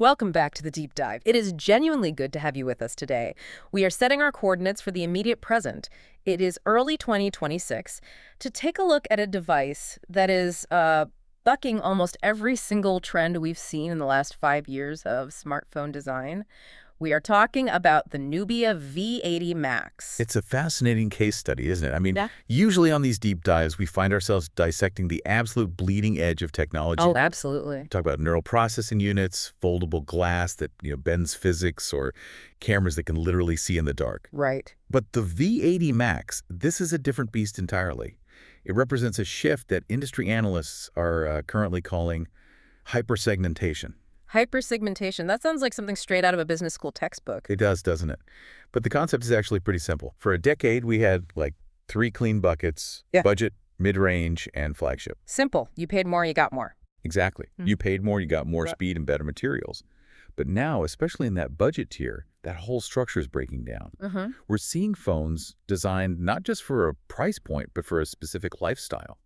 Welcome back to the deep dive. It is genuinely good to have you with us today. We are setting our coordinates for the immediate present. It is early 2026 to take a look at a device that is bucking almost every single trend we've seen in the last 5 years of smartphone design. We are talking about the Nubia V80 Max. It's a fascinating case study, isn't it? I mean, Yeah. usually on these deep dives, we find ourselves dissecting the absolute bleeding edge of technology. Oh, absolutely. Talk about neural processing units, foldable glass that, bends physics, or cameras that can literally see in the dark. Right. But the V80 Max, this is a different beast entirely. It represents a shift that industry analysts are currently calling hypersegmentation. Hypersegmentation. That sounds like something straight out of a business school textbook. It does, doesn't it? But the concept is actually pretty simple. For a decade, we had like 3 clean buckets: Yeah. budget, mid-range, and flagship. Simple. You paid more, you got more. Exactly. You paid more, you got more Right. speed and better materials. But now, especially in that budget tier, that whole structure is breaking down. Mm-hmm. We're seeing phones designed not just for a price point, but for a specific lifestyle.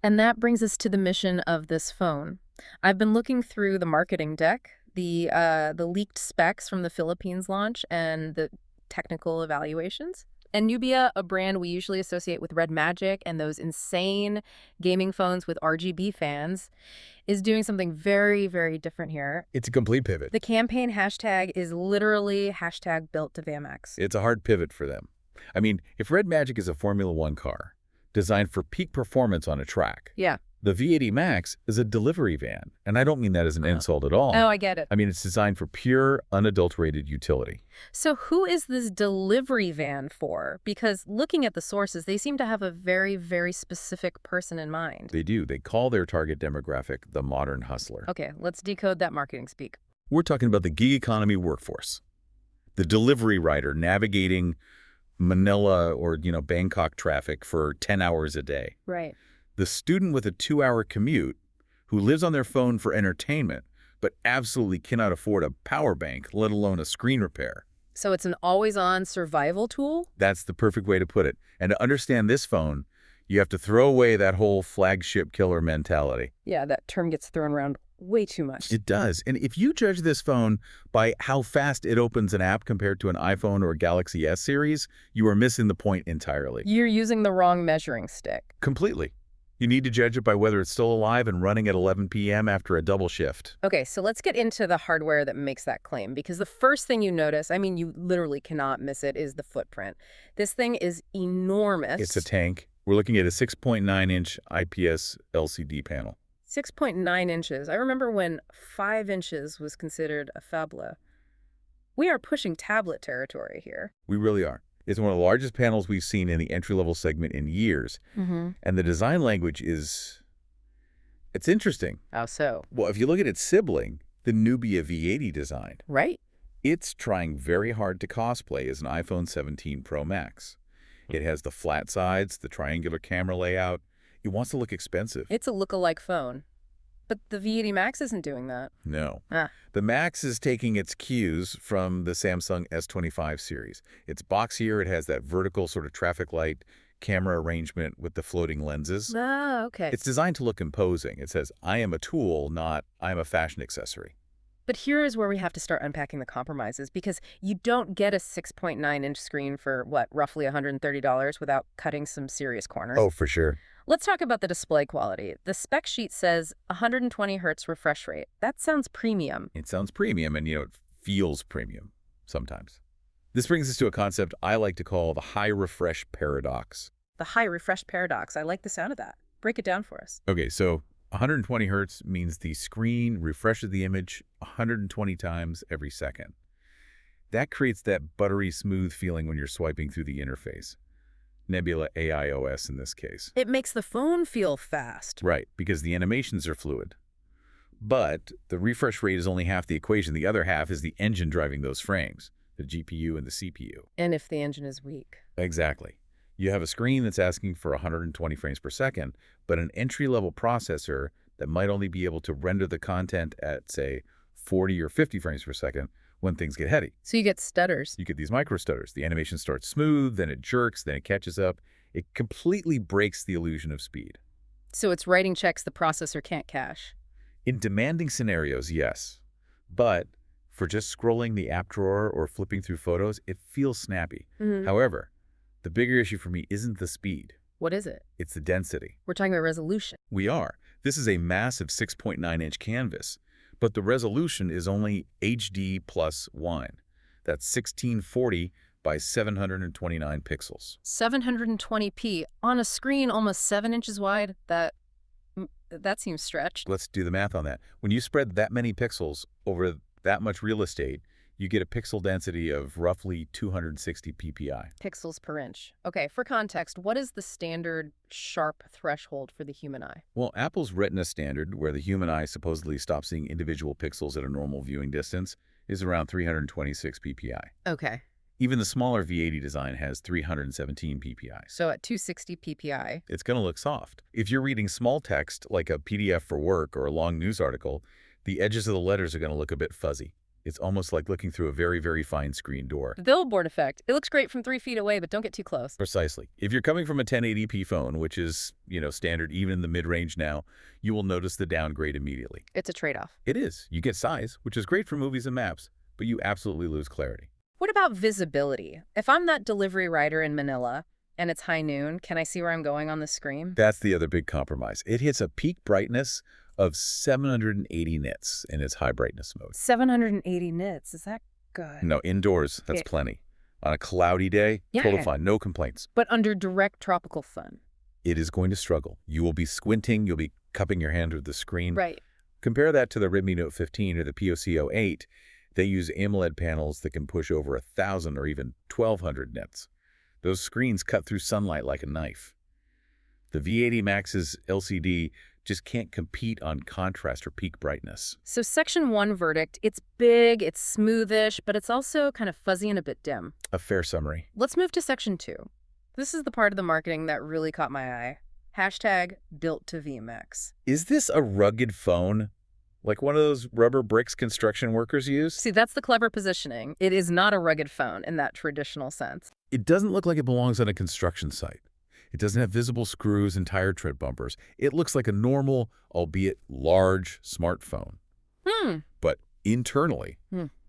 And that brings us to the mission of this phone. I've been looking through the marketing deck, the leaked specs from the Philippines launch, and the technical evaluations. And Nubia, a brand we usually associate with Red Magic and those insane gaming phones with RGB fans, is doing something very, very different here. It's a complete pivot. The campaign hashtag is literally hashtag built to VMX. It's a hard pivot for them. I mean, if Red Magic is a Formula One car designed for peak performance on a track, Yeah. the V80 Max is a delivery van. And I don't mean that as an insult at all. Oh, I get it. I mean, it's designed for pure, unadulterated utility. So who is this delivery van for? Because looking at the sources, they seem to have a very, very specific person in mind. They do. They call their target demographic the modern hustler. Okay, let's decode that marketing speak. We're talking about the gig economy workforce, the delivery rider navigating Manila or, Bangkok traffic for 10 hours a day, Right. the student with a 2-hour commute who lives on their phone for entertainment but absolutely cannot afford a power bank, let alone a screen repair. So it's an always-on survival tool? That's the perfect way to put it. And to understand this phone, you have to throw away that whole flagship killer mentality. Yeah, that term gets thrown around way too much. It does. And if you judge this phone by how fast it opens an app compared to an iPhone or a Galaxy S series, you are missing the point entirely. You're using the wrong measuring stick. Completely. You need to judge it by whether it's still alive and running at 11 p.m. after a double shift. Okay, so let's get into the hardware that makes that claim, because the first thing you notice, I mean, you literally cannot miss it, is the footprint. This thing is enormous. It's a tank. We're looking at a 6.9-inch IPS LCD panel. 6.9 inches. I remember when 5 inches was considered a phablet. We are pushing tablet territory here. We really are. It's one of the largest panels we've seen in the entry-level segment in years. Mm-hmm. And the design language it's interesting. How so? Well, if you look at its sibling, the Nubia V80 design, Right? it's trying very hard to cosplay as an iPhone 17 Pro Max. It has the flat sides, the triangular camera layout. It wants to look expensive. It's a look-alike phone. But the V80 Max isn't doing that. No. Ah. The Max is taking its cues from the Samsung S25 series. It's boxier. It has that vertical sort of traffic light camera arrangement with the floating lenses. Ah, okay. It's designed to look imposing. It says, I am a tool, not I am a fashion accessory. But here is where we have to start unpacking the compromises, because you don't get a 6.9-inch screen for, what, roughly $130 without cutting some serious corners. Oh, for sure. Let's talk about the display quality. The spec sheet says 120 hertz refresh rate. That sounds premium. It sounds premium, and, it feels premium sometimes. This brings us to a concept I like to call the high refresh paradox. The high refresh paradox. I like the sound of that. Break it down for us. Okay, so 120 hertz means the screen refreshes the image 120 times every second. That creates that buttery smooth feeling when you're swiping through the interface. Nebula AI OS in this case. It makes the phone feel fast. Right, because the animations are fluid. But the refresh rate is only half the equation. The other half is the engine driving those frames, the GPU and the CPU. And if the engine is weak. Exactly. You have a screen that's asking for 120 frames per second, but an entry-level processor that might only be able to render the content at, say, 40 or 50 frames per second when things get heady. So you get stutters. You get these micro stutters. The animation starts smooth, then it jerks, then it catches up. It completely breaks the illusion of speed. So it's writing checks the processor can't cache. In demanding scenarios, yes. But For just scrolling the app drawer or flipping through photos, it feels snappy. Mhm. However, the bigger issue for me isn't the speed. What is it? It's the density. We're talking about resolution. We are. This is a massive 6.9-inch canvas, but the resolution is only HD plus 1. That's 1640 by 729 pixels. 720p on a screen almost 7 inches wide. That seems stretched. Let's do the math on that. When you spread that many pixels over that much real estate, you get a pixel density of roughly 260 ppi. Pixels per inch. Okay, for context, what is the standard sharp threshold for the human eye? Well, Apple's Retina standard, where the human eye supposedly stops seeing individual pixels at a normal viewing distance, is around 326 ppi. Okay, Even the smaller V80 design has 317 ppi. so at 260 ppi. It's going to look soft. If you're reading small text, like a PDF for work or a long news article, the edges of the letters are going to look a bit fuzzy. It's almost like looking through a very, very fine screen door. The billboard effect. It looks great from 3 feet away, but don't get too close. Precisely. If you're coming from a 1080p phone, which is, standard even in the mid-range now, you will notice the downgrade immediately. It's a trade-off. It is. You get size, which is great for movies and maps, but you absolutely lose clarity. What about visibility? If I'm that delivery rider in Manila and it's high noon, can I see where I'm going on the screen? That's the other big compromise. It hits a peak brightness of 780 nits in its high brightness mode. 780 nits. Is that good? No, indoors, that's Okay. plenty. On a cloudy day, Yeah. total fine, no complaints. But under direct tropical sun. It is going to struggle. You will be squinting, you'll be cupping your hand with the screen. Right. Compare that to the Redmi Note 15 or the POC08. They use AMOLED panels that can push over 1,000 or even 1,200 nits. Those screens cut through sunlight like a knife. The V80 Max's LCD just can't compete on contrast or peak brightness. So Section 1 verdict, it's big, it's smoothish, but it's also kind of fuzzy and a bit dim. A fair summary. Let's move to Section 2. This is the part of the marketing that really caught my eye. Hashtag built to VMAX. Is this a rugged phone? Like one of those rubber bricks construction workers use? See, that's the clever positioning. It is not a rugged phone in that traditional sense. It doesn't look like it belongs on a construction site. It doesn't have visible screws and tire tread bumpers. It looks like a normal, albeit large, smartphone. But internally,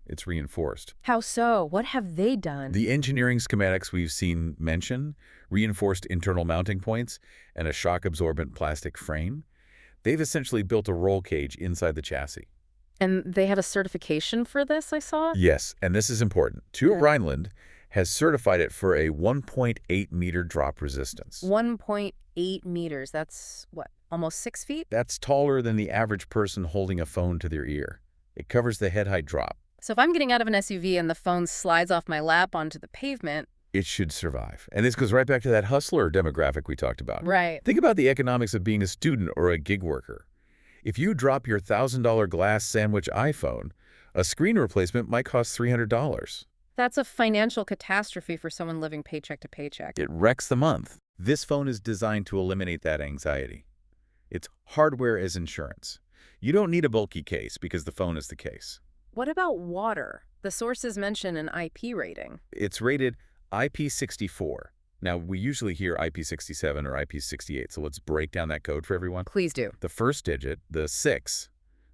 it's reinforced. How so? What have they done? The engineering schematics we've seen mention, reinforced internal mounting points, and a shock-absorbent plastic frame, they've essentially built a roll cage inside the chassis. And they have a certification for this, I saw? Yes, and this is important. TUA Rhineland has certified it for a 1.8-meter drop resistance. 1.8 meters. That's, what, almost 6 feet? That's taller than the average person holding a phone to their ear. It covers the head height drop. So if I'm getting out of an SUV and the phone slides off my lap onto the pavement... It should survive. And this goes right back to that hustler demographic we talked about. Right. Think about the economics of being a student or a gig worker. If you drop your $1,000 glass sandwich iPhone, a screen replacement might cost $300. That's a financial catastrophe for someone living paycheck to paycheck. It wrecks the month. This phone is designed to eliminate that anxiety. It's hardware as insurance. You don't need a bulky case because the phone is the case. What about water? The sources mention an IP rating. It's rated IP64. Now, we usually hear IP67 or IP68, so let's break down that code for everyone. Please do. The first digit, the 6,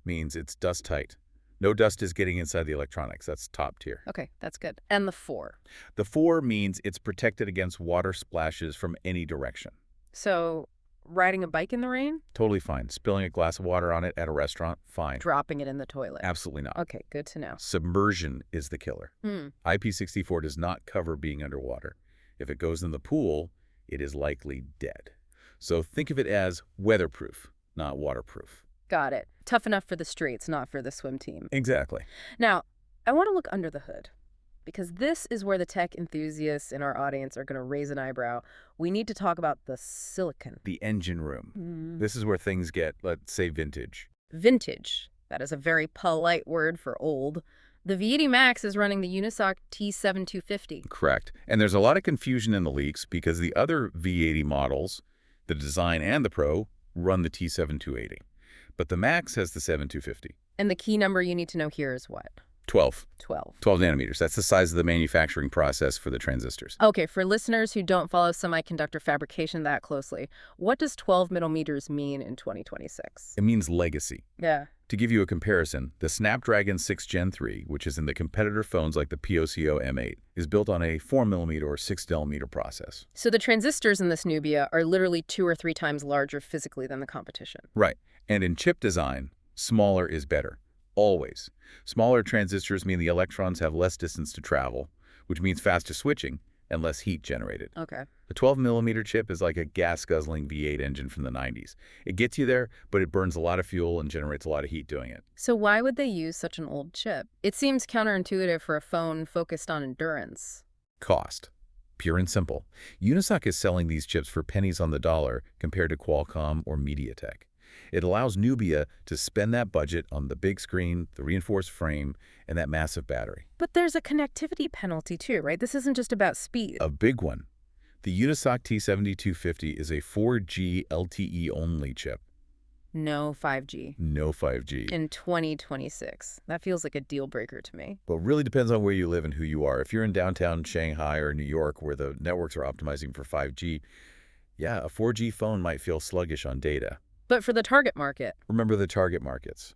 means it's dust tight. No dust is getting inside the electronics. That's top tier. Okay, that's good. And the 4. The 4 means it's protected against water splashes from any direction. So, riding a bike in the rain? Totally fine. Spilling a glass of water on it at a restaurant? Fine. Dropping it in the toilet? Absolutely not. Okay, good to know. Submersion is the killer. IP64 does not cover being underwater. If it goes in the pool, it is likely dead. So think of it as weatherproof, not waterproof. Got it. Tough enough for the streets, not for the swim team. Exactly. Now, I want to look under the hood, because this is where the tech enthusiasts in our audience are going to raise an eyebrow. We need to talk about the silicon. The engine room. This is where things get, let's say, vintage. Vintage. That is a very polite word for old. The V80 Max is running the Unisoc T7250. Correct. And there's a lot of confusion in the leaks because the other V80 models, the Design and the Pro, run the T7280. But the Max has the 7250. And the key number you need to know here is what? 12. 12. 12 nanometers. That's the size of the manufacturing process for the transistors. Okay, for listeners who don't follow semiconductor fabrication that closely, what does 12 millimeters mean in 2026? It means legacy. Yeah. To give you a comparison, the Snapdragon 6 Gen 3, which is in the competitor phones like the POCO M8, is built on a 4mm or 6 nm process. So the transistors in this nubia are literally 2 or 3 times larger physically than the competition. Right. And in chip design, smaller is better. Always. Smaller transistors mean the electrons have less distance to travel, which means faster switching and less heat generated. Okay. A 12mm chip is like a gas-guzzling V8 engine from the 90s. It gets you there, but it burns a lot of fuel and generates a lot of heat doing it. So why would they use such an old chip? It seems counterintuitive for a phone focused on endurance. Cost. Pure and simple. Unisoc is selling these chips for pennies on the dollar compared to Qualcomm or MediaTek. It allows Nubia to spend that budget on the big screen, the reinforced frame, and that massive battery. But there's a connectivity penalty too, right? This isn't just about speed. A big one. The Unisoc T7250 is a 4G LTE-only chip. No 5G. No 5G. In 2026. That feels like a deal breaker to me. But really depends on where you live and who you are. If you're in downtown Shanghai or New York where the networks are optimizing for 5G, yeah, a 4G phone might feel sluggish on data. But for the target market. Remember the target markets.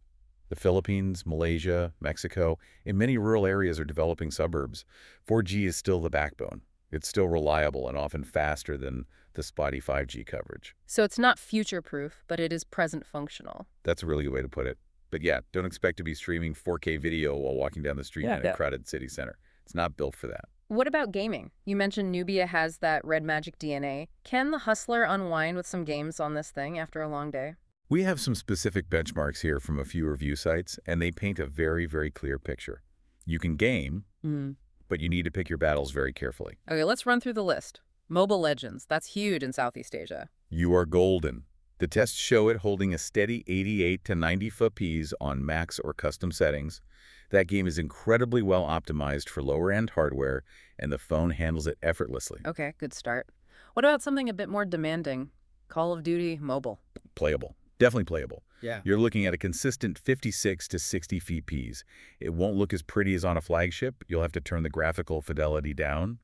The Philippines, Malaysia, Mexico, in many rural areas or developing suburbs, 4G is still the backbone. It's still reliable and often faster than the spotty 5G coverage. So it's not future-proof, but it is present functional. That's a really good way to put it. But yeah, don't expect to be streaming 4K video while walking down the street in a crowded city center. It's not built for that. What about gaming? You mentioned Nubia has that red magic DNA. Can the hustler unwind with some games on this thing after a long day? We have some specific benchmarks here from a few review sites, and they paint a very, very clear picture. You can game, but you need to pick your battles very carefully. Okay, let's run through the list. Mobile Legends, that's huge in Southeast Asia. You are golden. The tests show it holding a steady 88 to 90 FPS on max or custom settings. That game is incredibly well optimized for lower-end hardware, and the phone handles it effortlessly. Okay, good start. What about something a bit more demanding? Call of Duty Mobile. Playable. Definitely playable. Yeah. You're looking at a consistent 56 to 60 FPS. It won't look as pretty as on a flagship. You'll have to turn the graphical fidelity down.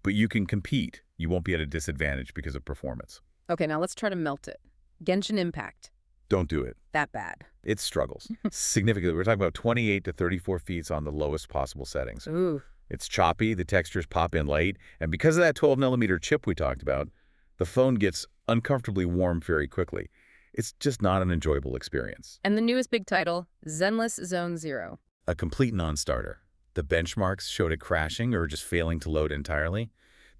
But you can compete. You won't be at a disadvantage because of performance. Okay, now let's try to melt it. Genshin Impact. Don't do it. That bad. It struggles. Significantly. We're talking about 28 to 34 FPS on the lowest possible settings. Ooh. It's choppy, the textures pop in late, and because of that 12mm chip we talked about, the phone gets uncomfortably warm very quickly. It's just not an enjoyable experience. And the newest big title, Zenless Zone Zero. A complete non-starter. The benchmarks showed it crashing or just failing to load entirely.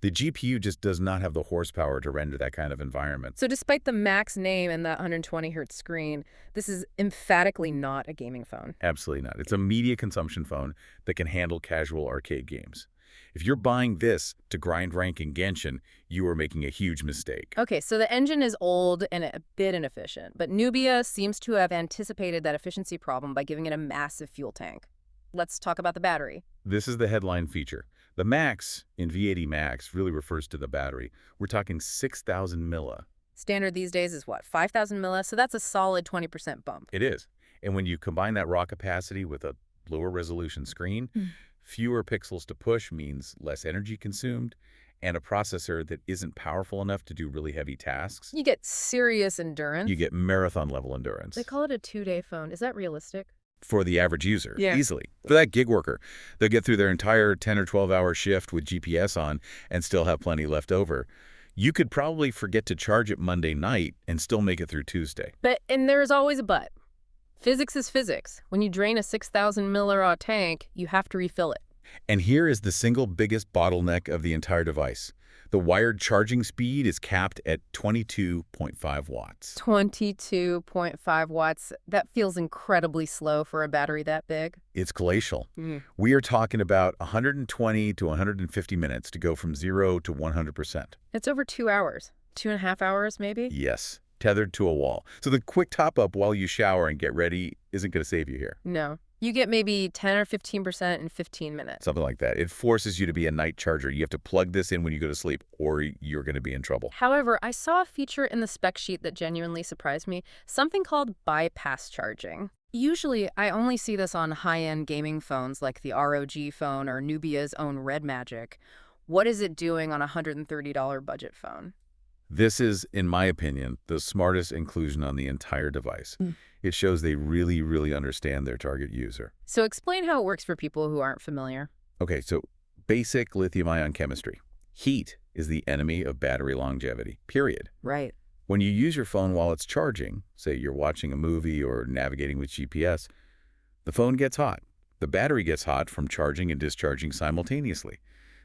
The GPU just does not have the horsepower to render that kind of environment. So despite the Max name and that 120Hz screen, this is emphatically not a gaming phone. Absolutely not. It's a media consumption phone that can handle casual arcade games. If you're buying this to grind rank in Genshin, you are making a huge mistake. Okay, so the engine is old and a bit inefficient, but Nubia seems to have anticipated that efficiency problem by giving it a massive fuel tank. Let's talk about the battery. This is the headline feature. The Max in V80 Max really refers to the battery. We're talking 6,000 mAh. Standard these days is what, 5,000 mAh? So that's a solid 20% bump. It is. And when you combine that raw capacity with a lower resolution screen, fewer pixels to push means less energy consumed, and a processor that isn't powerful enough to do really heavy tasks. You get serious endurance. You get marathon-level endurance. They call it a 2-day phone. Is that realistic? For the average user, Yeah. easily. For that gig worker, they'll get through their entire 10 or 12-hour shift with GPS on and still have plenty left over. You could probably forget to charge it Monday night and still make it through Tuesday. And there's always a but. Physics is physics. When you drain a 6,000 mAh tank, you have to refill it. And here is the single biggest bottleneck of the entire device. The wired charging speed is capped at 22.5 watts. 22.5 watts. That feels incredibly slow for a battery that big. It's glacial. We are talking about 120 to 150 minutes to go from 0 to 100%. It's over 2 hours. 2.5 hours, maybe? Yes, tethered to a wall. So the quick top-up while you shower and get ready isn't going to save you here. No. You get maybe 10 or 15% in 15 minutes. Something like that. It forces you to be a night charger. You have to plug this in when you go to sleep or you're going to be in trouble. However, I saw a feature in the spec sheet that genuinely surprised me, something called bypass charging. Usually, I only see this on high-end gaming phones like the ROG phone or Nubia's own Red Magic. What is it doing on a $130 budget phone? This is, in my opinion, the smartest inclusion on the entire device. Mm. It shows they really, really understand their target user. So explain how it works for people who aren't familiar. Okay, so basic lithium-ion chemistry. Heat is the enemy of battery longevity, period. Right. When you use your phone while it's charging, say you're watching a movie or navigating with GPS, the phone gets hot. The battery gets hot from charging and discharging simultaneously.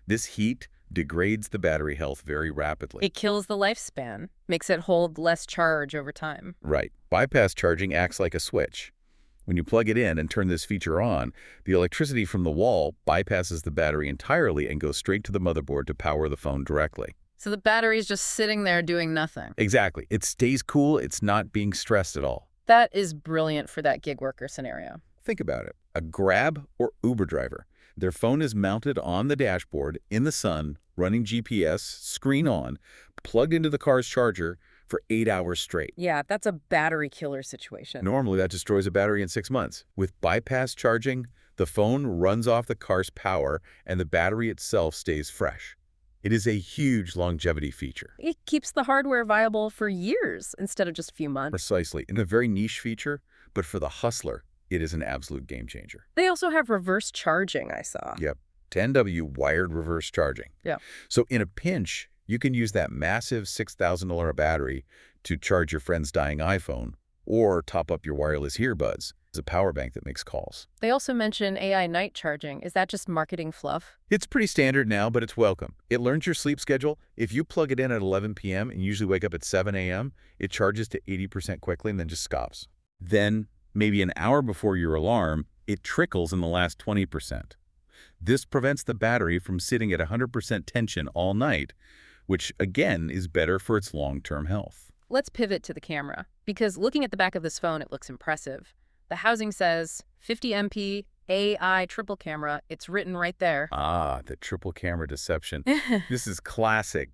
This heat degrades the battery health very rapidly. It kills the lifespan, makes it hold less charge over time. Right. Bypass charging acts like a switch. When you plug it in and turn this feature on, the electricity from the wall bypasses the battery entirely and goes straight to the motherboard to power the phone directly. So the battery's just sitting there doing nothing. Exactly. It stays cool. It's not being stressed at all. That is brilliant for that gig worker scenario. Think about it. A Grab or Uber driver. Their phone is mounted on the dashboard, in the sun, running GPS, screen on, plugged into the car's charger for 8 hours straight. Yeah, that's a battery killer situation. Normally, that destroys a battery in 6 months. With bypass charging, the phone runs off the car's power and the battery itself stays fresh. It is a huge longevity feature. It keeps the hardware viable for years instead of just a few months. Precisely. And a very niche feature, but for the hustler, it is an absolute game changer. They also have reverse charging, I saw. Yep. 10W wired reverse charging. Yeah. So in a pinch, you can use that massive $6,000 battery to charge your friend's dying iPhone or top up your wireless earbuds as a power bank that makes calls. They also mention AI night charging. Is that just marketing fluff? It's pretty standard now, but it's welcome. It learns your sleep schedule. If you plug it in at 11 p.m. and usually wake up at 7 a.m., it charges to 80% quickly and then just stops. Then, maybe an hour before your alarm, it trickles in the last 20%. This prevents the battery from sitting at 100% tension all night, which again is better for its long-term health. Let's pivot to the camera, because looking at the back of this phone, it looks impressive. The housing says 50 MP AI triple camera. It's written right there. Ah, the triple camera deception. This is classic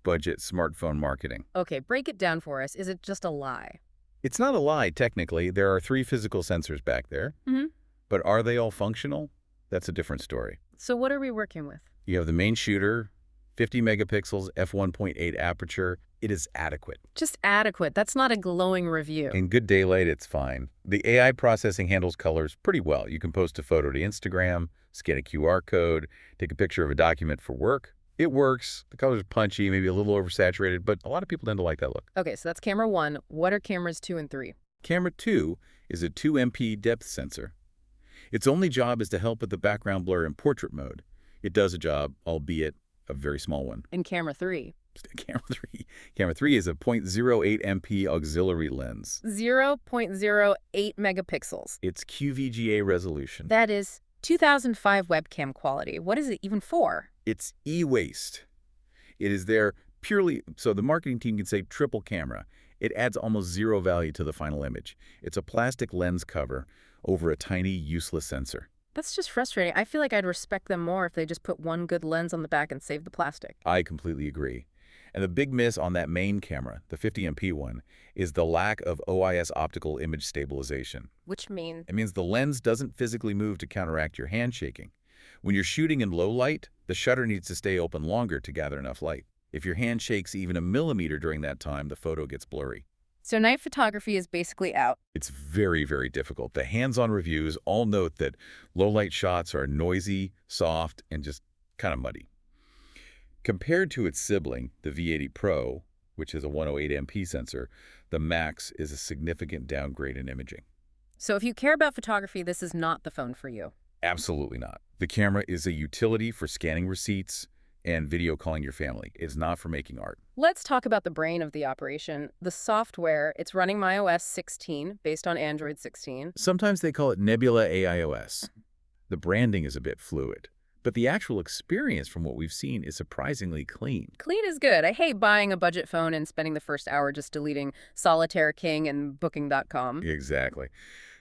budget smartphone marketing. Okay, break it down for us. Is it just a lie? It's not a lie, technically. There are 3 physical sensors back there. Mm-hmm. But are they all functional? That's a different story. So what are we working with? You have the main shooter, 50 megapixels, f1.8 aperture. It is adequate. Just adequate. That's not a glowing review. In good daylight, it's fine. The AI processing handles colors pretty well. You can post a photo to Instagram, scan a QR code, take a picture of a document for work. It works. The colors are punchy, maybe a little oversaturated, but a lot of people tend to like that look. Okay, so that's camera 1. What are cameras 2 and 3? Camera 2 is a 2 MP depth sensor. Its only job is to help with the background blur in portrait mode. It does a job, albeit a very small one. And camera 3? Camera 3 is a 0.08 MP auxiliary lens. 0.08 megapixels. It's QVGA resolution. That is 2005 webcam quality. What is it even for? It's e-waste. It is there purely, so the marketing team can say triple camera. It adds almost zero value to the final image. It's a plastic lens cover over a tiny, useless sensor. That's just frustrating. I feel like I'd respect them more if they just put one good lens on the back and save the plastic. I completely agree. And the big miss on that main camera, the 50 MP one, is the lack of OIS optical image stabilization. Which means? It means the lens doesn't physically move to counteract your hand shaking. When you're shooting in low light, the shutter needs to stay open longer to gather enough light. If your hand shakes even a millimeter during that time, the photo gets blurry. So night photography is basically out. It's very, very difficult. The hands-on reviews all note that low-light shots are noisy, soft, and just kind of muddy. Compared to its sibling, the V80 Pro, which is a 108 MP sensor, the Max is a significant downgrade in imaging. So if you care about photography, this is not the phone for you. Absolutely not. The camera is a utility for scanning receipts and video calling your family. It's not for making art. Let's talk about the brain of the operation. The software, it's running iOS 16 based on Android 16. Sometimes they call it Nebula AIOS. The branding is a bit fluid, but the actual experience from what we've seen is surprisingly clean. Clean is good. I hate buying a budget phone and spending the first hour just deleting Solitaire King and Booking.com. Exactly.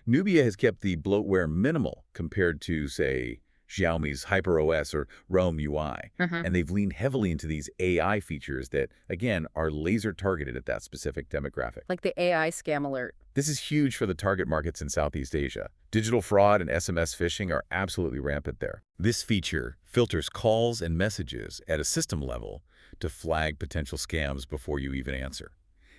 Nubia has kept the bloatware minimal compared to, say, Xiaomi's HyperOS or Roam UI. Hmm. And they've leaned heavily into these AI features that, again, are laser targeted at that specific demographic. Like the AI scam alert. This is huge for the target markets in Southeast Asia. Digital fraud and SMS phishing are absolutely rampant there. This feature filters calls and messages at a system level to flag potential scams before you even answer.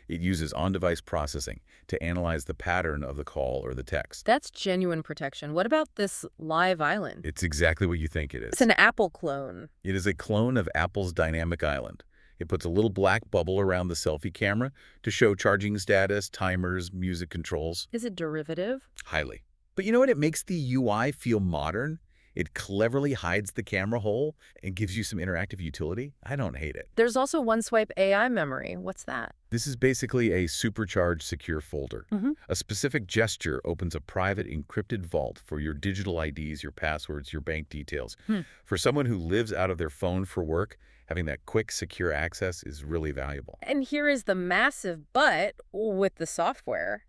It uses on-device processing to analyze the pattern of the call or the text. That's genuine protection. What about this Live Island? It's exactly what you think it It's is. an Apple clone. It is a clone of Apple's Dynamic Island. It puts a little black bubble around the selfie camera to show charging status, timers, music controls. Is it derivative? Highly. But you know what? It makes the UI feel modern. It cleverly hides the camera hole and gives you some interactive utility. I don't hate it. There's also OneSwipe AI memory. What's that? This is basically a supercharged secure folder. Hmm. A specific gesture opens a private encrypted vault for your digital IDs, your passwords, your bank details. For someone who lives out of their phone for work, having that quick, secure access is really valuable. And here is the massive but with the software.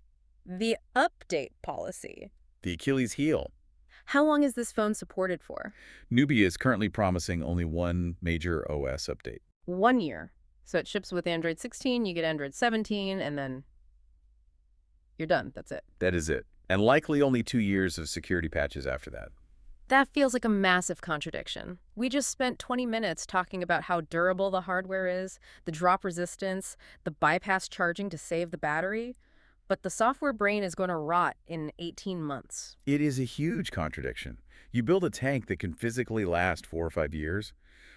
The update policy. The Achilles heel. How long is this phone supported for? Nubia is currently promising only one major OS update. 1 year. So it ships with Android 16, you get Android 17, and then you're done. That's it. That is it. And likely only 2 years of security patches after that. That feels like a massive contradiction. We just spent 20 minutes talking about how durable the hardware is, the drop resistance, the bypass charging to save the battery, but the software brain is going to rot in 18 months. It is a huge contradiction. You build a tank that can physically last 4 or 5 years,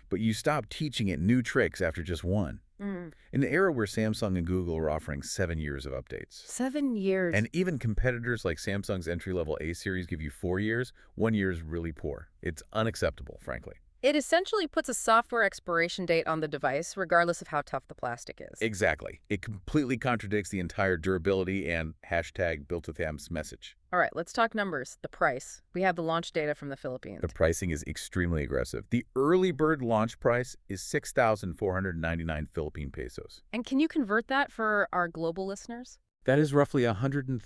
but you stop teaching it new tricks after just one. In an era where Samsung and Google are offering 7 years of updates. 7 years. And even competitors like Samsung's entry-level A series give you 4 years. 1 year is really poor. It's unacceptable, frankly. It essentially puts a software expiration date on the device, regardless of how tough the plastic is. Exactly. It completely contradicts the entire durability and hashtag built with AMS message. All right, let's talk numbers. The price. We have the launch data from the Philippines. The pricing is extremely aggressive. The early bird launch price is 6,499 Philippine pesos. And can you convert that for our global listeners? That is roughly $130.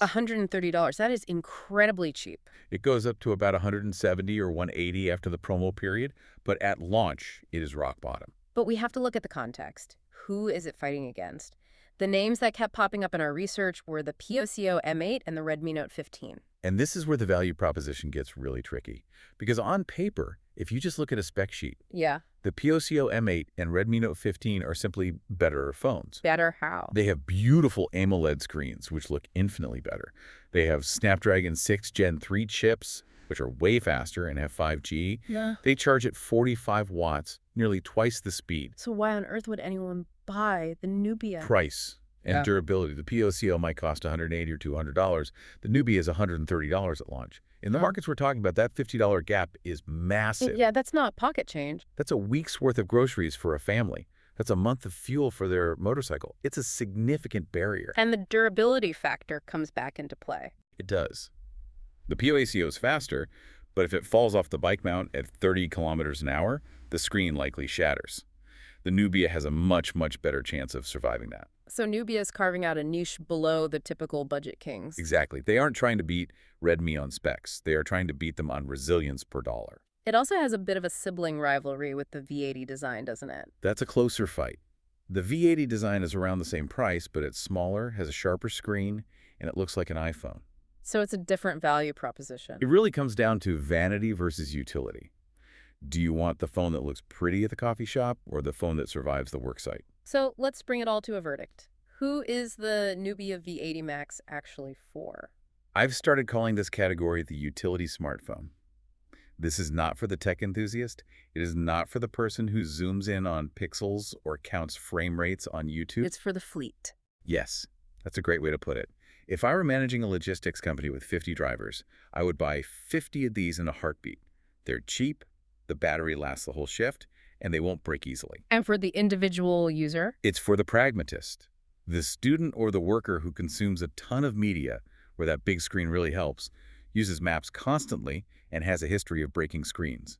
$130. That is incredibly cheap. It goes up to about 170 or 180 after the promo period, but at launch, it is rock bottom. But we have to look at the context. Who is it fighting against? The names that kept popping up in our research were the POCO M8 and the Redmi Note 15. And this is where the value proposition gets really tricky. Because on paper, if you just look at a spec sheet, Yeah. the POCO M8 and Redmi Note 15 are simply better phones. Better how? They have beautiful AMOLED screens, which look infinitely better. They have Snapdragon 6 Gen 3 chips, which are way faster and have 5G. Yeah. They charge at 45 watts, nearly twice the speed. So why on earth would anyone buy the Nubia? Price and Yeah. durability. The POCO might cost $180 or $200. The Nubia is $130 at launch. In the markets we're talking about, that $50 gap is massive. Yeah, that's not pocket change. That's a week's worth of groceries for a family. That's a month of fuel for their motorcycle. It's a significant barrier. And the durability factor comes back into play. It does. The POACO is faster, but if it falls off the bike mount at 30 kilometers an hour, the screen likely shatters. The Nubia has a much better chance of surviving that. So Nubia is carving out a niche below the typical budget kings. Exactly. They aren't trying to beat Redmi on specs. They are trying to beat them on resilience per dollar. It also has a bit of a sibling rivalry with the V80 design, doesn't it? That's a closer fight. The V80 design is around the same price, but it's smaller, has a sharper screen, and it looks like an iPhone. So it's a different value proposition. It really comes down to vanity versus utility. Do you want the phone that looks pretty at the coffee shop or the phone that survives the worksite? So let's bring it all to a verdict. Who is the Nubia V80 Max actually for? I've started calling this category the utility smartphone. This is not for the tech enthusiast. It is not for the person who zooms in on pixels or counts frame rates on YouTube. It's for the fleet. Yes, that's a great way to put it. If I were managing a logistics company with 50 drivers, I would buy 50 of these in a heartbeat. They're cheap, the battery lasts the whole shift, and they won't break easily. And for the individual user? It's for the pragmatist, the student or the worker who consumes a ton of media, where that big screen really helps, uses maps constantly, and has a history of breaking screens.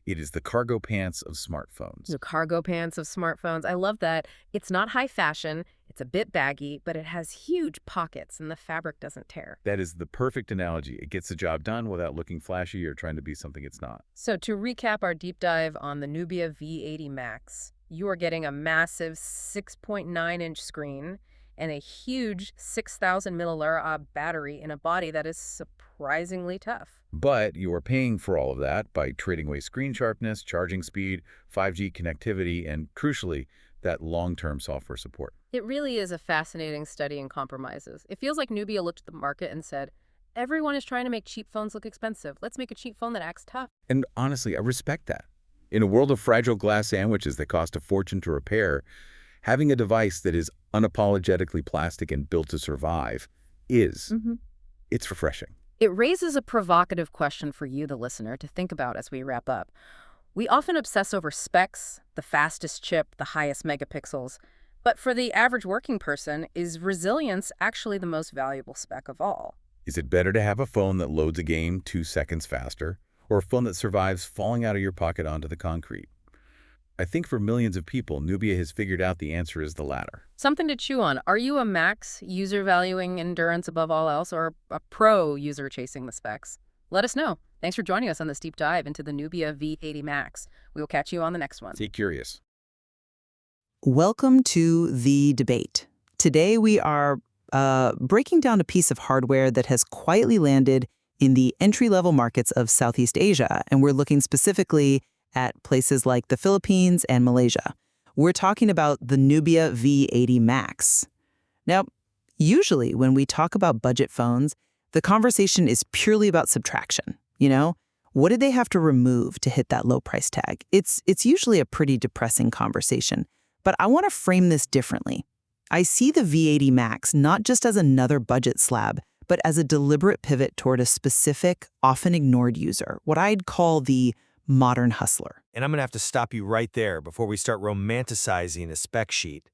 It is the cargo pants of smartphones. The cargo pants of smartphones. I love that. It's not high fashion. It's a bit baggy, but it has huge pockets and the fabric doesn't tear. That is the perfect analogy. It gets the job done without looking flashy or trying to be something it's not. So to recap our deep dive on the Nubia V80 Max, you are getting a massive 6.9-inch screen and a huge 6,000 milliamp battery in a body that is surprisingly tough. But you are paying for all of that by trading away screen sharpness, charging speed, 5G connectivity, and crucially, that long-term software support. It really is a fascinating study in compromises. It feels like Nubia looked at the market and said, everyone is trying to make cheap phones look expensive. Let's make a cheap phone that acts tough. And honestly, I respect that. In a world of fragile glass sandwiches that cost a fortune to repair, having a device that is unapologetically plastic and built to survive it's refreshing. It raises a provocative question for you, the listener, to think about as we wrap up. We often obsess over specs, the fastest chip, the highest megapixels. But for the average working person, is resilience actually the most valuable spec of all? Is it better to have a phone that loads a game 2 seconds faster, or a phone that survives falling out of your pocket onto the concrete? I think for millions of people, Nubia has figured out the answer is the latter. Something to chew on. Are you a Max user valuing endurance above all else, or a pro user chasing the specs? Let us know. Thanks for joining us on this deep dive into the Nubia V80 Max. We will catch you on the next one. Stay curious. Welcome to The Debate. Today we are breaking down a piece of hardware that has quietly landed in the entry-level markets of Southeast Asia, and we're looking specifically at places like the Philippines and Malaysia. We're talking about the Nubia V80 Max. Now, usually when we talk about budget phones, the conversation is purely about subtraction. You know, what did they have to remove to hit that low price tag? It's usually a pretty depressing conversation. But I want to frame this differently. I see the V80 Max not just as another budget slab, but as a deliberate pivot toward a specific, often ignored user, what I'd call the modern hustler. And I'm going to have to stop you right there before we start romanticizing a spec sheet.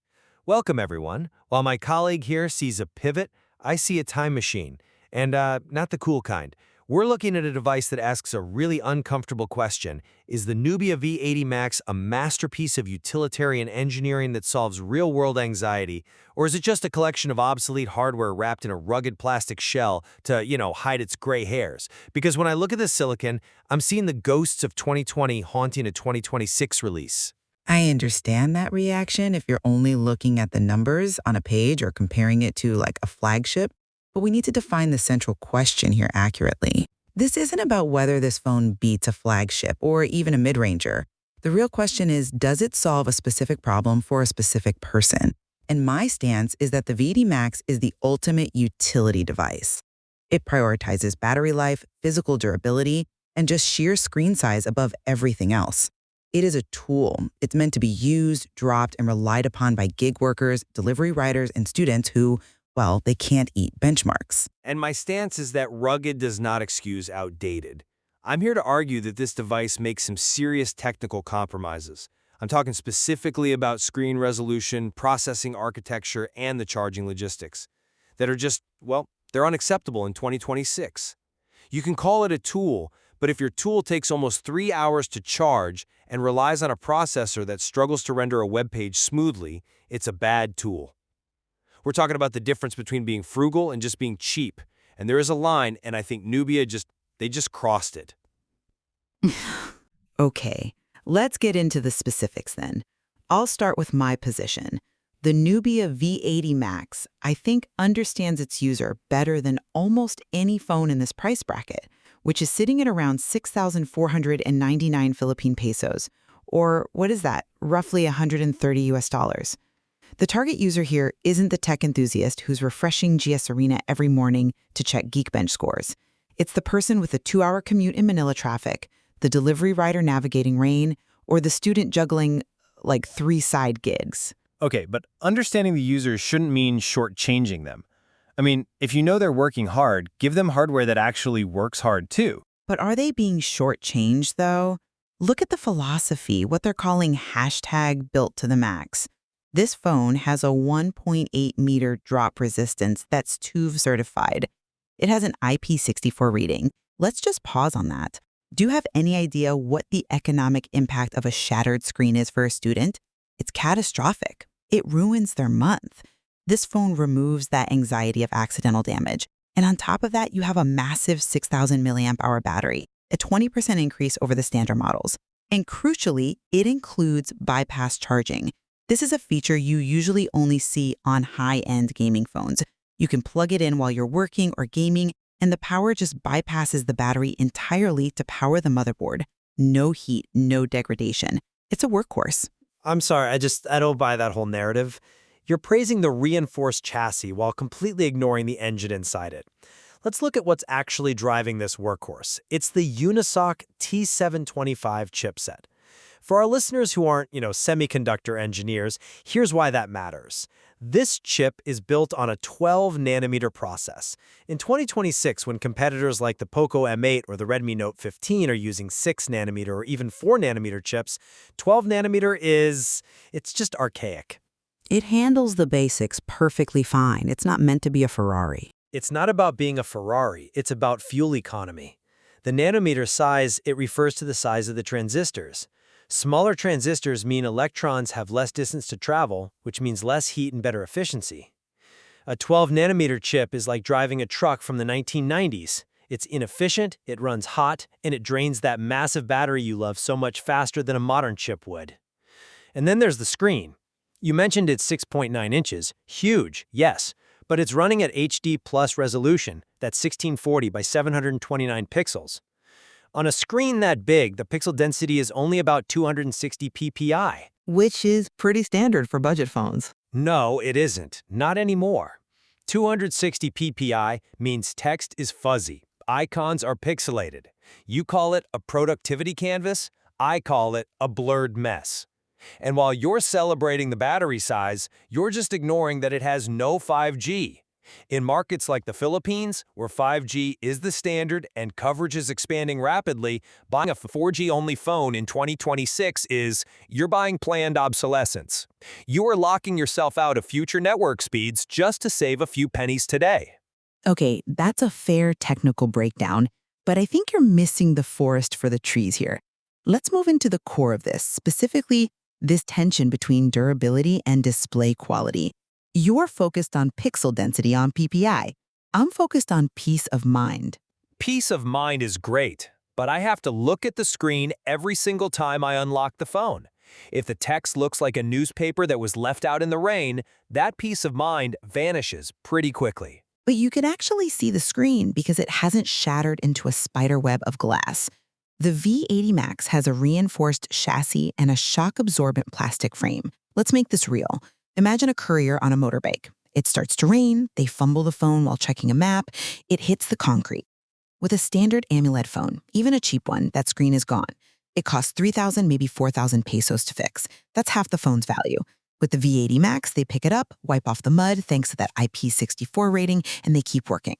Welcome, everyone. While my colleague here sees a pivot, I see a time machine. And not the cool kind. We're looking at a device that asks a really uncomfortable question. Is the Nubia V80 Max a masterpiece of utilitarian engineering that solves real-world anxiety, or is it just a collection of obsolete hardware wrapped in a rugged plastic shell to, hide its gray hairs? Because when I look at this silicon, I'm seeing the ghosts of 2020 haunting a 2026 release. I understand that reaction if you're only looking at the numbers on a page or comparing it to like a flagship. But we need to define the central question here accurately. This isn't about whether this phone beats a flagship or even a mid-ranger. The real question is, does it solve a specific problem for a specific person? And my stance is that the V80 Max is the ultimate utility device. It prioritizes battery life, physical durability, and just sheer screen size above everything else. It is a tool. It's meant to be used, dropped, and relied upon by gig workers, delivery riders, and students who, well, they can't eat benchmarks. And my stance is that rugged does not excuse outdated. I'm here to argue that this device makes some serious technical compromises. I'm talking specifically about screen resolution, processing architecture, and the charging logistics that are just, well, they're unacceptable in 2026. You can call it a tool, but if your tool takes almost 3 hours to charge and relies on a processor that struggles to render a web page smoothly, it's a bad tool. We're talking about the difference between being frugal and just being cheap. And there is a line, and I think Nubia they just crossed it. Okay, let's get into the specifics then. I'll start with my position. The Nubia V80 Max, I think, understands its user better than almost any phone in this price bracket, which is sitting at around 6,499 Philippine pesos, or what is that, roughly 130 US. The target user here isn't the tech enthusiast who's refreshing GS Arena every morning to check Geekbench scores. It's the person with a 2-hour commute in Manila traffic, the delivery rider navigating rain, or the student juggling, like, 3 side gigs. Okay, but understanding the user shouldn't mean shortchanging them. I mean, if you know they're working hard, give them hardware that actually works hard too. But are they being shortchanged, though? Look at the philosophy, what they're calling hashtag built to the max. This phone has a 1.8 meter drop resistance that's TÜV certified. It has an IP64 rating. Let's just pause on that. Do you have any idea what the economic impact of a shattered screen is for a student? It's catastrophic. It ruins their month. This phone removes that anxiety of accidental damage. And on top of that, you have a massive 6,000 milliamp hour battery, a 20% increase over the standard models. And crucially, it includes bypass charging. This is a feature you usually only see on high-end gaming phones. You can plug it in while you're working or gaming, and the power just bypasses the battery entirely to power the motherboard. No heat, no degradation. It's a workhorse. I'm sorry, I don't buy that whole narrative. You're praising the reinforced chassis while completely ignoring the engine inside it. Let's look at what's actually driving this workhorse. It's the Unisoc T725 chipset. For our listeners who aren't, semiconductor engineers, here's why that matters. This chip is built on a 12-nanometer process. In 2026, when competitors like the Poco M8 or the Redmi Note 15 are using 6-nanometer or even 4-nanometer chips, 12-nanometer it's just archaic. It handles the basics perfectly fine. It's not meant to be a Ferrari. It's not about being a Ferrari, it's about fuel economy. The nanometer size, it refers to the size of the transistors. Smaller transistors mean electrons have less distance to travel, which means less heat and better efficiency. A 12-nanometer chip is like driving a truck from the 1990s. It's inefficient, it runs hot, and it drains that massive battery you love so much faster than a modern chip would. And then there's the screen. You mentioned it's 6.9 inches. Huge, yes, but it's running at HD plus resolution, that's 1640 by 729 pixels. On a screen that big, the pixel density is only about 260 ppi. Which is pretty standard for budget phones. No, it isn't. Not anymore. 260 ppi means text is fuzzy. Icons are pixelated. You call it a productivity canvas, I call it a blurred mess. And while you're celebrating the battery size, you're just ignoring that it has no 5G. In markets like the Philippines, where 5G is the standard and coverage is expanding rapidly, buying a 4G-only phone in 2026 you're buying planned obsolescence. You are locking yourself out of future network speeds just to save a few pennies today. Okay, that's a fair technical breakdown, but I think you're missing the forest for the trees here. Let's move into the core of this, specifically this tension between durability and display quality. You're focused on pixel density on PPI. I'm focused on peace of mind. Peace of mind is great, but I have to look at the screen every single time I unlock the phone. If the text looks like a newspaper that was left out in the rain, that peace of mind vanishes pretty quickly. But you can actually see the screen because it hasn't shattered into a spider web of glass. The V80 Max has a reinforced chassis and a shock-absorbent plastic frame. Let's make this real. Imagine a courier on a motorbike. It starts to rain, they fumble the phone while checking a map, it hits the concrete. With a standard AMOLED phone, even a cheap one, that screen is gone. It costs 3,000, maybe 4,000 pesos to fix. That's half the phone's value. With the V80 Max, they pick it up, wipe off the mud thanks to that IP64 rating, and they keep working.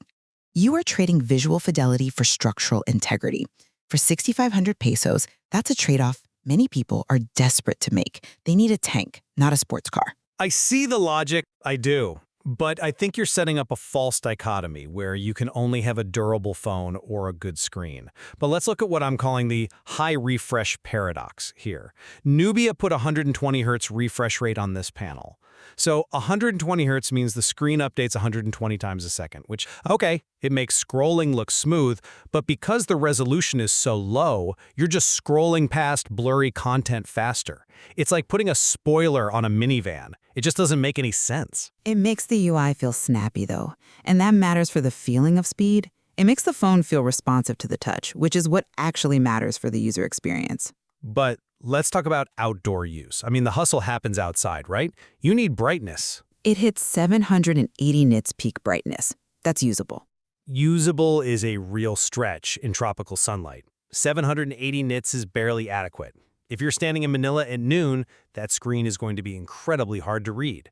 You are trading visual fidelity for structural integrity. For 6,500 pesos, that's a trade-off many people are desperate to make. They need a tank, not a sports car. I see the logic, I do. But I think you're setting up a false dichotomy where you can only have a durable phone or a good screen. But let's look at what I'm calling the high refresh paradox here. Nubia put 120 Hz refresh rate on this panel. So 120 Hz means the screen updates 120 times a second, which, okay, it makes scrolling look smooth, but because the resolution is so low, you're just scrolling past blurry content faster. It's like putting a spoiler on a minivan. It just doesn't make any sense. It makes the UI feel snappy, though, and that matters for the feeling of speed. It makes the phone feel responsive to the touch, which is what actually matters for the user experience. But let's talk about outdoor use. I mean, the hustle happens outside, right? You need brightness. It hits 780 nits peak brightness. That's usable. Usable is a real stretch in tropical sunlight. 780 nits is barely adequate. If you're standing in Manila at noon, that screen is going to be incredibly hard to read.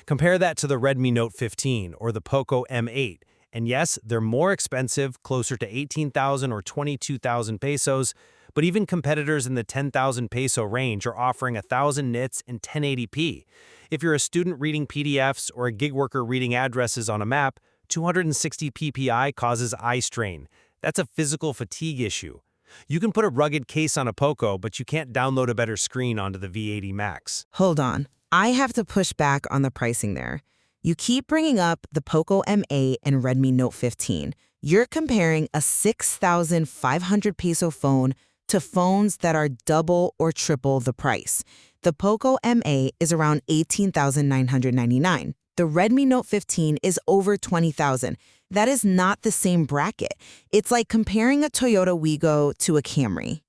Compare that to the Redmi Note 15 or the Poco M8. And yes, they're more expensive, closer to 18,000 or 22,000 pesos, but even competitors in the 10,000 peso range are offering 1,000 nits and 1080p. If you're a student reading PDFs or a gig worker reading addresses on a map, 260 ppi causes eye strain. That's a physical fatigue issue. You can put a rugged case on a Poco, but you can't download a better screen onto the V80 Max. Hold on. I have to push back on the pricing there. You keep bringing up the Poco M8 and Redmi Note 15. You're comparing a 6,500 peso phone to phones that are double or triple the price. The Poco M8 is around 18,999. The Redmi Note 15 is over 20,000. That is not the same bracket. It's like comparing a Toyota Wigo to a Camry.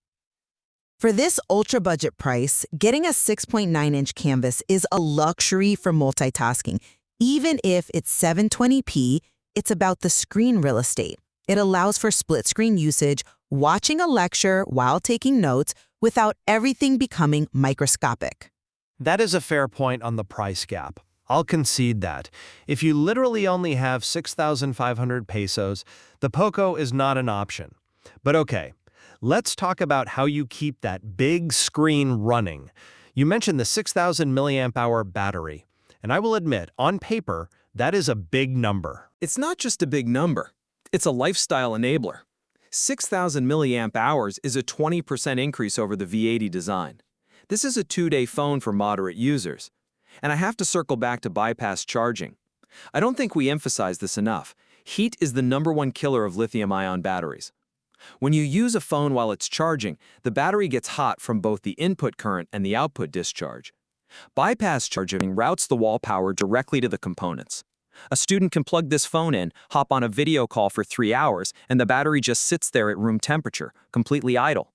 For this ultra-budget price, getting a 6.9-inch canvas is a luxury for multitasking. Even if it's 720p, it's about the screen real estate. It allows for split-screen usage, watching a lecture while taking notes, without everything becoming microscopic. That is a fair point on the price gap. I'll concede that. If you literally only have 6,500 pesos, the Poco is not an option. But okay, let's talk about how you keep that big screen running. You mentioned the 6,000 milliamp hour battery, and I will admit, on paper, that is a big number. It's not just a big number. It's a lifestyle enabler. 6,000 milliamp hours is a 20% increase over the V80 design. This is a 2-day phone for moderate users. And I have to circle back to bypass charging. I don't think we emphasize this enough. Heat is the #1 killer of lithium-ion batteries. When you use a phone while it's charging, the battery gets hot from both the input current and the output discharge. Bypass charging routes the wall power directly to the components. A student can plug this phone in, hop on a video call for 3 hours, and the battery just sits there at room temperature, completely idle.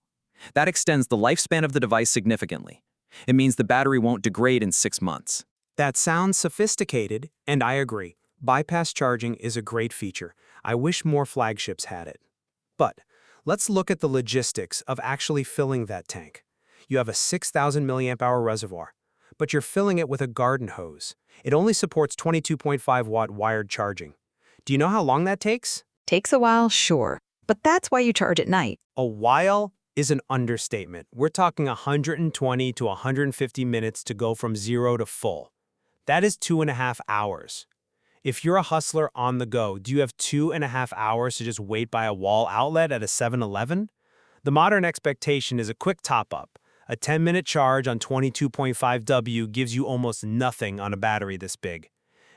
That extends the lifespan of the device significantly. It means the battery won't degrade in 6 months. That sounds sophisticated, and I agree. Bypass charging is a great feature. I wish more flagships had it. But let's look at the logistics of actually filling that tank. You have a 6,000 milliamp hour reservoir, but you're filling it with a garden hose. It only supports 22.5 watt wired charging. Do you know how long that takes? Takes a while, sure. But that's why you charge at night. A while is an understatement. We're talking 120 to 150 minutes to go from 0 to full. That is 2.5 hours. If you're a hustler on the go, do you have 2.5 hours to just wait by a wall outlet at a 7-Eleven? The modern expectation is a quick top-up. A 10-minute charge on 22.5 W gives you almost nothing on a battery this big.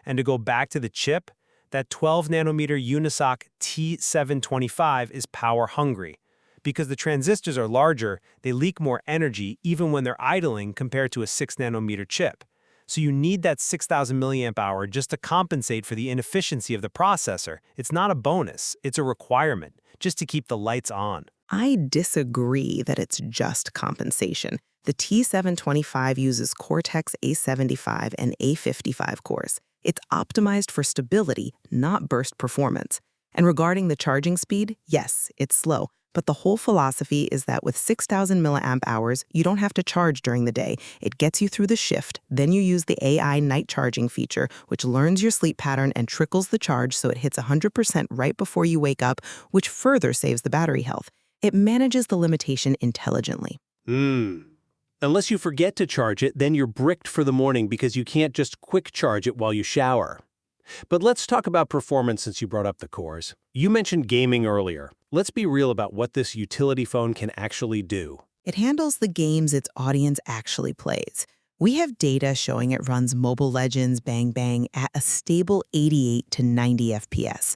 And to go back to the chip, that 12-nanometer Unisoc T725 is power-hungry. Because the transistors are larger, they leak more energy even when they're idling compared to a 6-nanometer chip. So you need that 6,000 milliamp hour just to compensate for the inefficiency of the processor. It's not a bonus, it's a requirement, just to keep the lights on. I disagree that it's just compensation. The T725 uses Cortex A75 and A55 cores. It's optimized for stability, not burst performance. And regarding the charging speed, yes, it's slow. But the whole philosophy is that with 6,000 milliamp hours, you don't have to charge during the day. It gets you through the shift. Then you use the AI night charging feature, which learns your sleep pattern and trickles the charge so it hits 100% right before you wake up, which further saves the battery health. It manages the limitation intelligently. Unless you forget to charge it, then you're bricked for the morning because you can't just quick charge it while you shower. But let's talk about performance since you brought up the cores. You mentioned gaming earlier. Let's be real about what this utility phone can actually do. It handles the games its audience actually plays. We have data showing it runs Mobile Legends Bang Bang at a stable 88 to 90 FPS.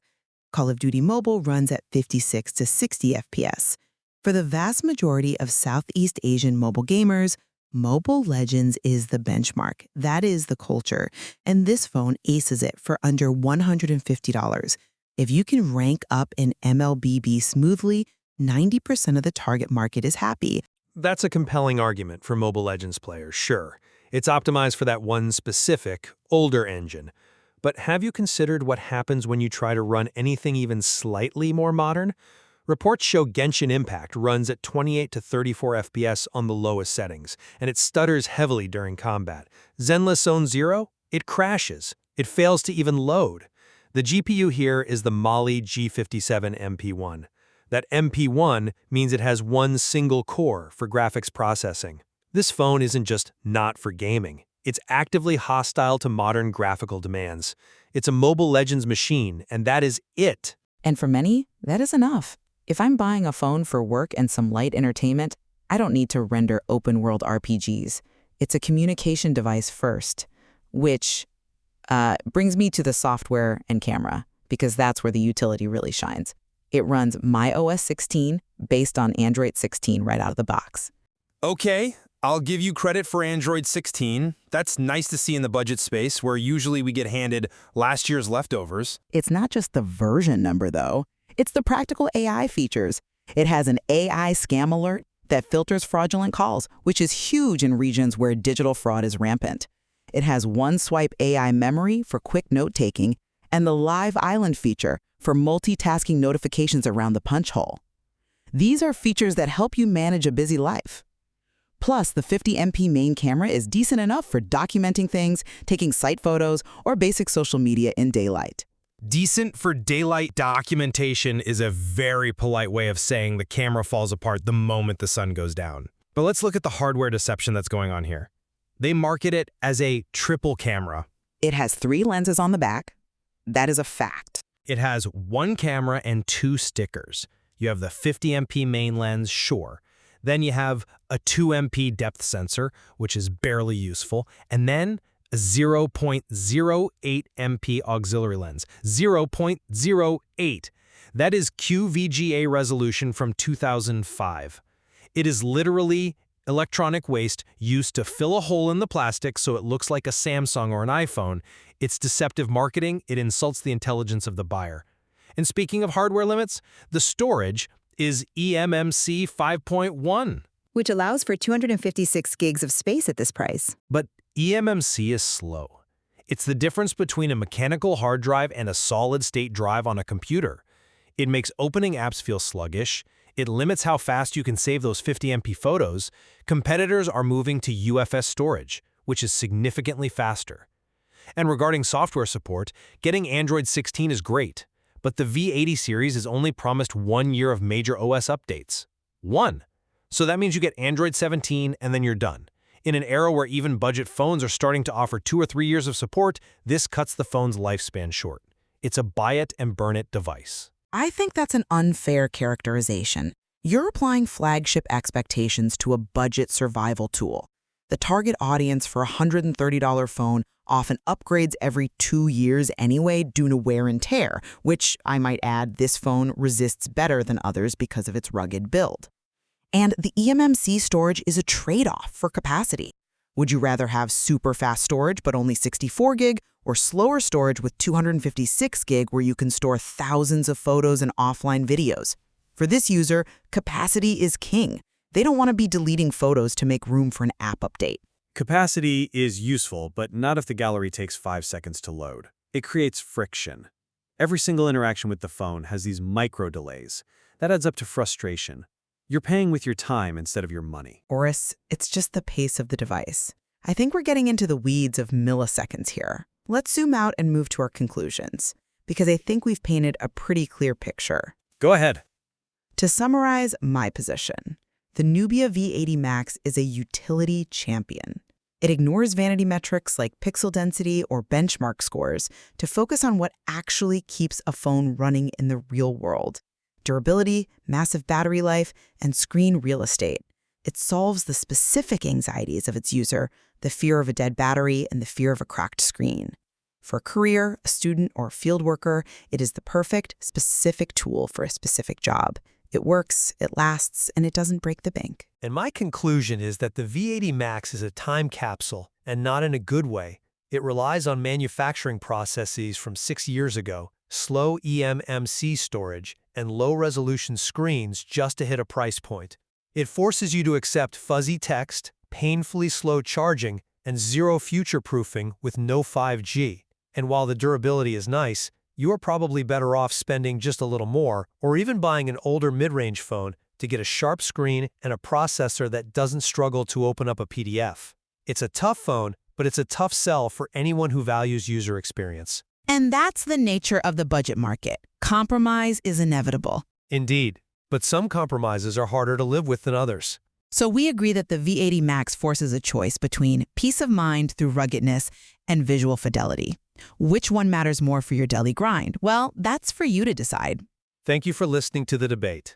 Call of Duty Mobile runs at 56 to 60 FPS. For the vast majority of Southeast Asian mobile gamers, Mobile Legends is the benchmark. That is the culture. And this phone aces it for under $150. If you can rank up in MLBB smoothly, 90% of the target market is happy. That's a compelling argument for Mobile Legends players, sure. It's optimized for that one specific, older engine. But have you considered what happens when you try to run anything even slightly more modern? Reports show Genshin Impact runs at 28 to 34 FPS on the lowest settings, and it stutters heavily during combat. Zenless Zone Zero? It crashes. It fails to even load. The GPU here is the Mali G57 MP1. That MP1 means it has one single core for graphics processing. This phone isn't just not for gaming. It's actively hostile to modern graphical demands. It's a Mobile Legends machine, and that is it. And for many, that is enough. If I'm buying a phone for work and some light entertainment, I don't need to render open-world RPGs. It's a communication device first, which Brings me to the software and camera, because that's where the utility really shines. It runs myOS 16 based on Android 16 right out of the box. Okay, I'll give you credit for Android 16. That's nice to see in the budget space, where usually we get handed last year's leftovers. It's not just the version number, though. It's the practical AI features. It has an AI scam alert that filters fraudulent calls, which is huge in regions where digital fraud is rampant. It has one-swipe AI memory for quick note-taking and the Live Island feature for multitasking notifications around the punch hole. These are features that help you manage a busy life. Plus, the 50MP main camera is decent enough for documenting things, taking site photos, or basic social media in daylight. Decent for daylight documentation is a very polite way of saying the camera falls apart the moment the sun goes down. But let's look at the hardware deception that's going on here. They market it as a triple camera. It has 3 lenses on the back. That is a fact. It has 1 camera and 2 stickers. You have the 50MP main lens, sure. Then you have a 2MP depth sensor, which is barely useful, and then a 0.08 MP auxiliary lens. 0.08. That is QVGA resolution from 2005. It is literally electronic waste used to fill a hole in the plastic so it looks like a Samsung or an iPhone. It's deceptive marketing. It insults the intelligence of the buyer. And speaking of hardware limits, the storage is eMMC 5.1. Which allows for 256 gigs of space at this price. But eMMC is slow. It's the difference between a mechanical hard drive and a solid-state drive on a computer. It makes opening apps feel sluggish. It limits how fast you can save those 50MP photos. Competitors are moving to UFS storage, which is significantly faster. And regarding software support, getting Android 16 is great, but the V80 series is only promised 1 year of major OS updates. 1. So that means you get Android 17 and then you're done. In an era where even budget phones are starting to offer 2 or 3 years of support, this cuts the phone's lifespan short. It's a buy-it-and-burn-it device. I think that's an unfair characterization. You're applying flagship expectations to a budget survival tool. The target audience for a $130 phone often upgrades every 2 years anyway due to wear and tear, which, I might add, this phone resists better than others because of its rugged build. And the eMMC storage is a trade-off for capacity. Would you rather have super fast storage but only 64 gig, or slower storage with 256 gig where you can store thousands of photos and offline videos? For this user, capacity is king. They don't want to be deleting photos to make room for an app update. Capacity is useful, but not if the gallery takes 5 seconds to load. It creates friction. Every single interaction with the phone has these micro delays. That adds up to frustration. You're paying with your time instead of your money. Boris, it's just the pace of the device. I think we're getting into the weeds of milliseconds here. Let's zoom out and move to our conclusions, because I think we've painted a pretty clear picture. Go ahead. To summarize my position, the Nubia V80 Max is a utility champion. It ignores vanity metrics like pixel density or benchmark scores to focus on what actually keeps a phone running in the real world: durability, massive battery life, and screen real estate. It solves the specific anxieties of its user, the fear of a dead battery and the fear of a cracked screen. For a career, a student, or a field worker, it is the perfect, specific tool for a specific job. It works, it lasts, and it doesn't break the bank. And my conclusion is that the V80 Max is a time capsule, and not in a good way. It relies on manufacturing processes from 6 years ago, slow eMMC storage, and low-resolution screens just to hit a price point. It forces you to accept fuzzy text, painfully slow charging, and zero future-proofing with no 5G. And while the durability is nice, you are probably better off spending just a little more, or even buying an older mid-range phone to get a sharp screen and a processor that doesn't struggle to open up a PDF. It's a tough phone, but it's a tough sell for anyone who values user experience. And that's the nature of the budget market. Compromise is inevitable. Indeed, but some compromises are harder to live with than others. So we agree that the V80 Max forces a choice between peace of mind through ruggedness and visual fidelity. Which one matters more for your daily grind? Well, that's for you to decide. Thank you for listening to the debate.